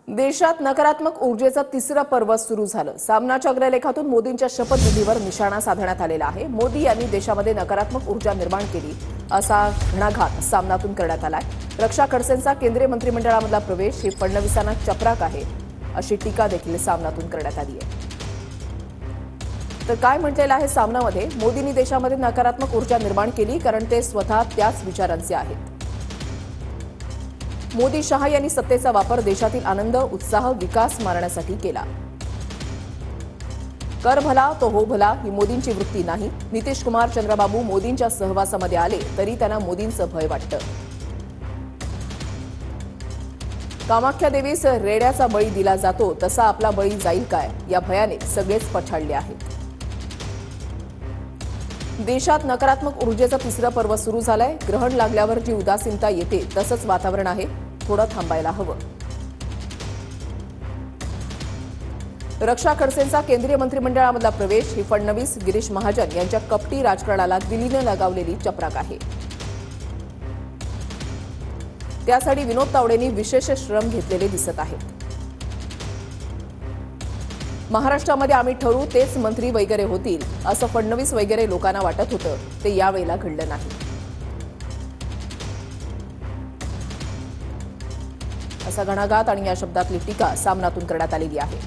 देशात नकारात्मक ऊर्जेचं तिसरं पर्व सुरू झालं। सामनाच्या अग्रलेखातून मोदींच्या शपथविधीवर निशाणा साधण्यात आलेला आहे। मोदी यांनी देशामध्ये नकारात्मक ऊर्जा निर्माण केली असा घणाघात सामनातून करण्यात आलाय। रक्षा खडसेंचा केंद्रीय मंत्रिमंडळामधला प्रवेश ही फडणवीसांना चपराक आहे अशी टीका देखील सामनातून करण्यात आली आहे। तर काय म्हटलेलं आहे सामनामध्ये, मोदींनी देशामध्ये नकारात्मक ऊर्जा निर्माण केली कारण ते स्वतः त्याच विचारांचे आहेत। मोदी शहा यांनी सत्तेचा वापर देशातील आनंद, उत्साह, विकास मारण्यासाठी केला। कर भला तो हो भला ही मोदींची वृत्ती नाही। नितीश कुमार, चंद्रबाबू मोदींच्या सहवासामध्ये आले तरी त्यांना मोदींचं भय वाटतं। कामाख्या देवीस रेड्याचा बळी दिला जातो तसा आपला बळी जाईल काय या भयाने सगळेच पछाडले आहेत। देशात नकारात्मक ऊर्जेचं तिसरं पर्व सुरू झालंय। ग्रहण लागल्यावर जी उदासीनता येते तसंच वातावरण आहे, थोडं थांबायला हवं। रक्षा खडसेंचा केंद्रीय मंत्रिमंडळामधला प्रवेश ही फडणवीस, गिरीश महाजन यांच्या कपटी राजकारणाला दिल्लीनं लगावलेली चपराक आहे। त्यासाठी विनोद तावडेंनी विशेष श्रम घेतलेले दिसत आहेत। महाराष्ट्रामध्ये आम्ही ठरवू तेच मंत्री वगैरे होतील असं फडणवीस वगैरे लोकांना वाटत होतं, ते यावेळेला घडलं नाही। असा घणाघात आणि या शब्दातली टीका सामनातून करण्यात आलेली आहे।